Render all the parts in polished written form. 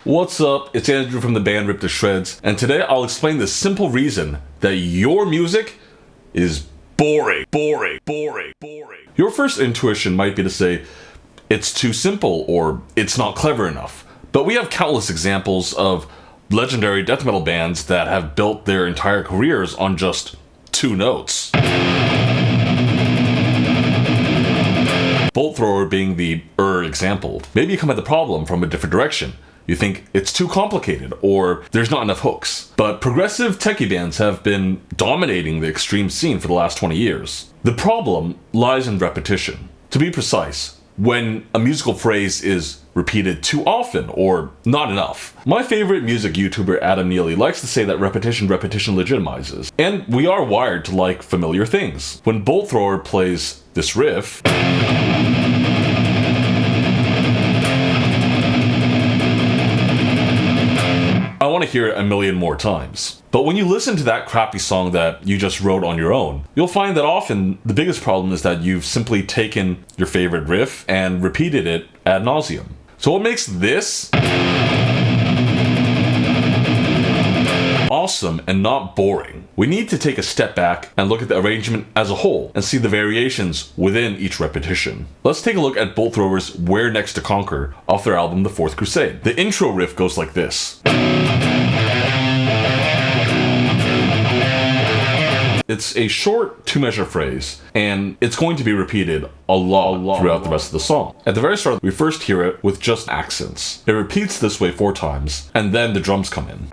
What's up? It's Andrew from the band Rip to Shreds, and today I'll explain the simple reason that your music is boring. Your first intuition might be to say, it's too simple or it's not clever enough. But we have countless examples of legendary death metal bands that have built their entire careers on just 2 notes. Bolt Thrower being the example. Maybe you come at the problem from a different direction. You think it's too complicated, or there's not enough hooks. But progressive techie bands have been dominating the extreme scene for the last 20 years. The problem lies in repetition. To be precise, when a musical phrase is repeated too often, or not enough. My favorite music YouTuber, Adam Neely, likes to say that repetition legitimizes. And we are wired to like familiar things. When Bolt Thrower plays this riff, I want to hear it a million more times. But when you listen to that crappy song that you just wrote on your own, you'll find that often the biggest problem is that you've simply taken your favorite riff and repeated it ad nauseum. So what makes this awesome and not boring? We need to take a step back and look at the arrangement as a whole and see the variations within each repetition. Let's take a look at Bolt Thrower's Where Next to Conquer off their album The Fourth Crusade. The intro riff goes like this. It's a short 2-measure phrase, and it's going to be repeated a lot throughout the rest of the song. At the very start, we first hear it with just accents. It repeats this way 4 times, and then the drums come in.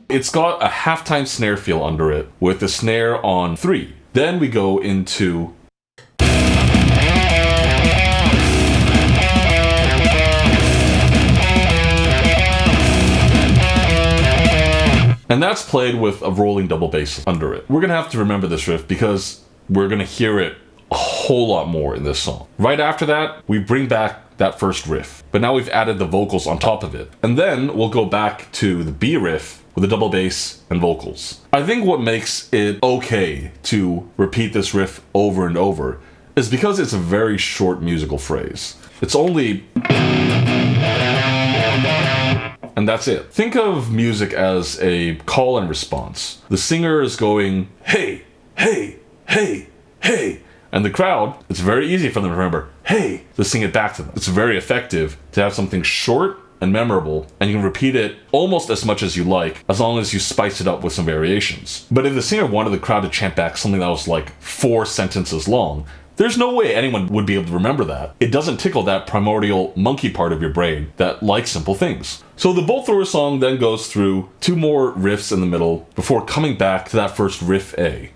It's got a halftime snare feel under it, with the snare on 3. Then we go into and that's played with a rolling double bass under it. We're gonna have to remember this riff because we're gonna hear it a whole lot more in this song. Right after that, we bring back that first riff, but now we've added the vocals on top of it. And then we'll go back to the B riff with a double bass and vocals. I think what makes it okay to repeat this riff over and over is because it's a very short musical phrase. It's only... and that's it. Think of music as a call and response. The singer is going, hey, hey, hey, hey. And the crowd, it's very easy for them to remember, hey, to sing it back to them. It's very effective to have something short and memorable, and you can repeat it almost as much as you like, as long as you spice it up with some variations. But if the singer wanted the crowd to chant back something that was like 4 sentences long, there's no way anyone would be able to remember that. It doesn't tickle that primordial monkey part of your brain that likes simple things. So the Bolt Thrower song then goes through 2 more riffs in the middle before coming back to that first riff A.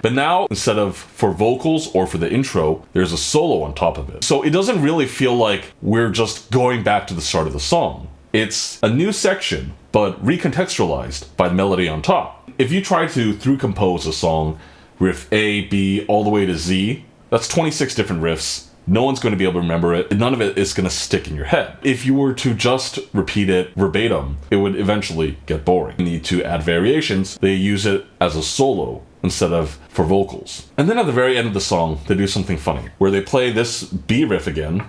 But now, instead of for vocals or for the intro, there's a solo on top of it. So it doesn't really feel like we're just going back to the start of the song. It's a new section, but recontextualized by the melody on top. If you try to through compose a song, riff A, B, all the way to Z, that's 26 different riffs. No one's going to be able to remember it, and none of it is going to stick in your head. If you were to just repeat it verbatim, it would eventually get boring. You need to add variations. They use it as a solo instead of for vocals. And then at the very end of the song, they do something funny, where they play this B riff again,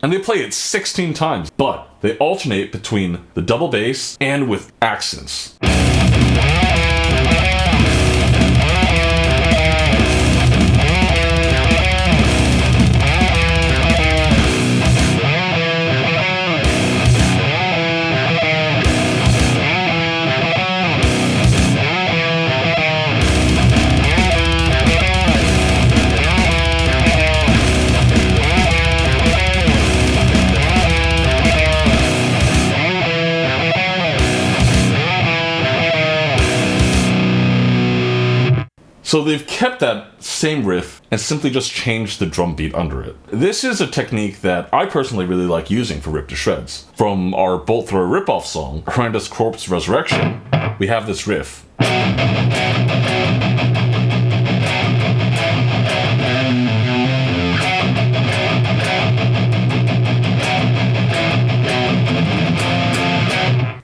and they play it 16 times, but they alternate between the double bass and with accents. So they've kept that same riff and simply just changed the drum beat under it. This is a technique that I personally really like using for Rip to Shreds. From our Bolt Thrower ripoff song, Horrendous Corpse Resurrection, we have this riff.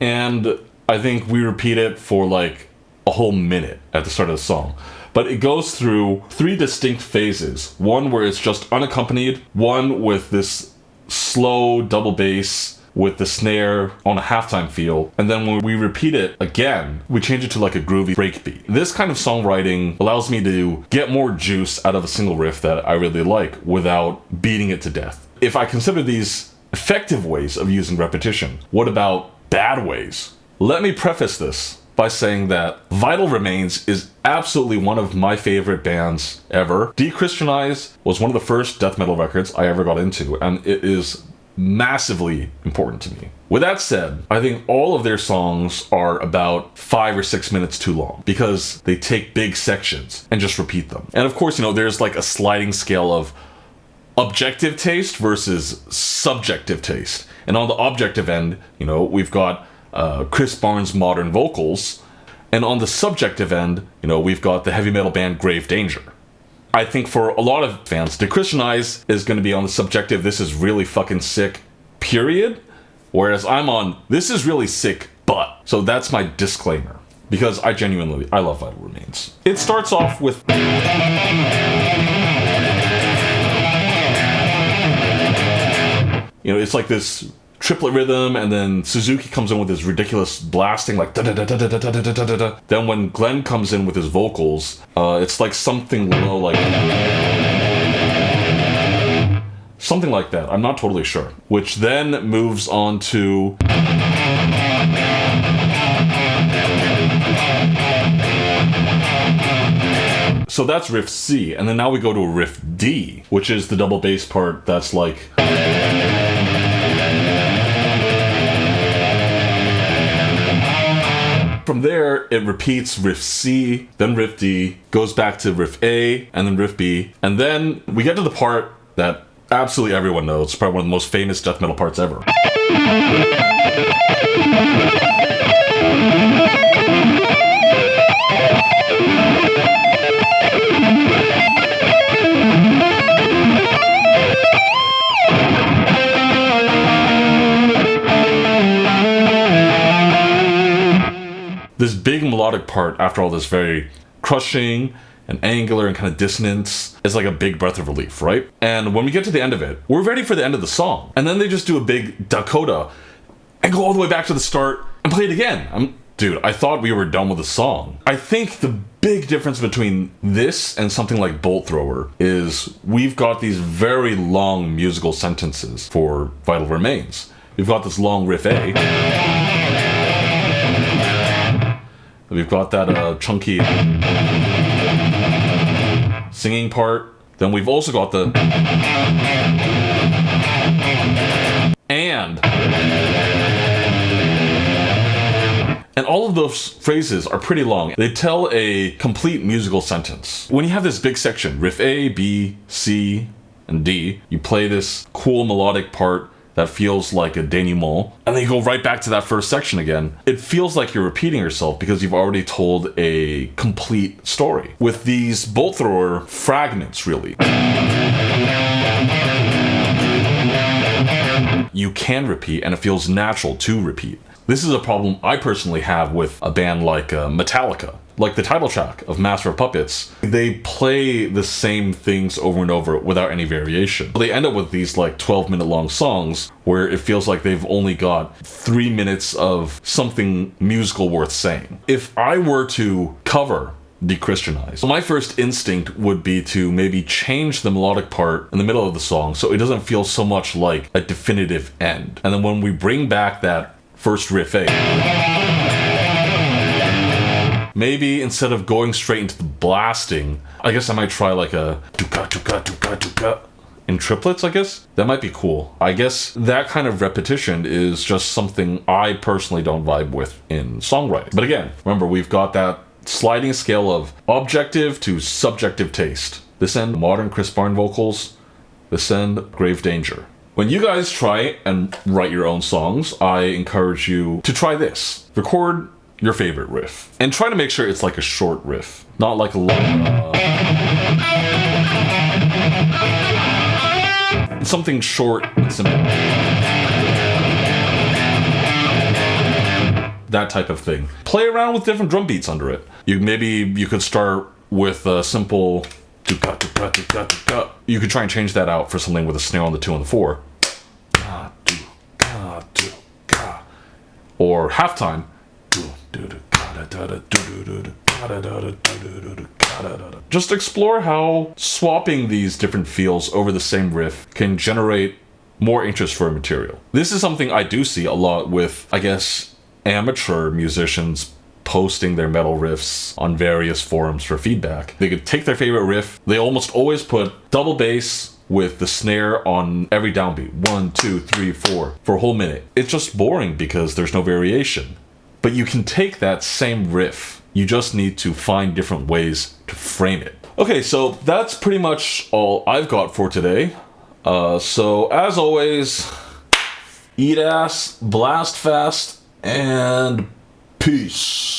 and I think we repeat it for like a whole minute at the start of the song. But it goes through 3 distinct phases. One where it's just unaccompanied, one with this slow double bass with the snare on a halftime feel, and then when we repeat it again, we change it to like a groovy breakbeat. This kind of songwriting allows me to get more juice out of a single riff that I really like without beating it to death. If I consider these effective ways of using repetition, what about bad ways? Let me preface this by saying that Vital Remains is absolutely one of my favorite bands ever. Dechristianize was one of the first death metal records I ever got into, and it is massively important to me. With that said, I think all of their songs are about 5 or 6 minutes too long because they take big sections and just repeat them. And of course, there's like a sliding scale of objective taste versus subjective taste. And on the objective end, we've got Chris Barnes' modern vocals, and on the subjective end, we've got the heavy metal band Grave Danger. I think for a lot of fans, Dechristianize is going to be on the subjective, this is really fucking sick, period. Whereas I'm on, this is really sick, but. So that's my disclaimer. Because I love Vital Remains. It starts off with... it's like this triplet rhythm, and then Suzuki comes in with his ridiculous blasting, like da da da da da da da da da da. Then when Glenn comes in with his vocals, it's like something low, like something like that. I'm not totally sure. Which then moves on to so that's riff C, and then now we go to a riff D, which is the double bass part that's like from there, it repeats riff C, then riff D, goes back to riff A, and then riff B, and then we get to the part that absolutely everyone knows. It's probably one of the most famous death metal parts ever. This big melodic part after all this very crushing and angular and kind of dissonance is like a big breath of relief, right? And when we get to the end of it, we're ready for the end of the song. And then they just do a big Dakota and go all the way back to the start and play it again. Dude, I thought we were done with the song. I think the big difference between this and something like Bolt Thrower is we've got these very long musical sentences for Vital Remains. We've got this long riff A. We've got that chunky singing part. Then we've also got the and all of those phrases are pretty long. They tell a complete musical sentence. When you have this big section, riff A, B, C, and D, you play this cool melodic part that feels like a denouement, and then you go right back to that first section again. It feels like you're repeating yourself because you've already told a complete story. With these Bolt Thrower fragments, really, you can repeat, and it feels natural to repeat. This is a problem I personally have with a band like Metallica. Like the title track of Master of Puppets, they play the same things over and over without any variation. They end up with these like 12-minute long songs where it feels like they've only got 3 minutes of something musical worth saying. If I were to cover Dechristianize, my first instinct would be to maybe change the melodic part in the middle of the song so it doesn't feel so much like a definitive end. And then when we bring back that first riff A, maybe instead of going straight into the blasting, I guess I might try like a tuka tuka tuka tuka in triplets, I guess. That might be cool. I guess that kind of repetition is just something I personally don't vibe with in songwriting. But again, remember, we've got that sliding scale of objective to subjective taste. This end, modern Chris Barnes vocals. This end, Grave Danger. When you guys try and write your own songs, I encourage you to try this. Record your favorite riff. And try to make sure it's like a short riff, not like a long... something short and simple. that type of thing. Play around with different drum beats under it. Maybe you could start with a simple. You could try and change that out for something with a snare on the 2 and the 4. Or halftime. Just explore how swapping these different feels over the same riff can generate more interest for a material. This is something I do see a lot with, I guess, amateur musicians posting their metal riffs on various forums for feedback. They could take their favorite riff, they almost always put double bass with the snare on every downbeat. 1, 2, 3, 4 for a whole minute. It's just boring because there's no variation. But you can take that same riff. You just need to find different ways to frame it. Okay, so that's pretty much all I've got for today. So as always, eat ass, blast fast, and peace.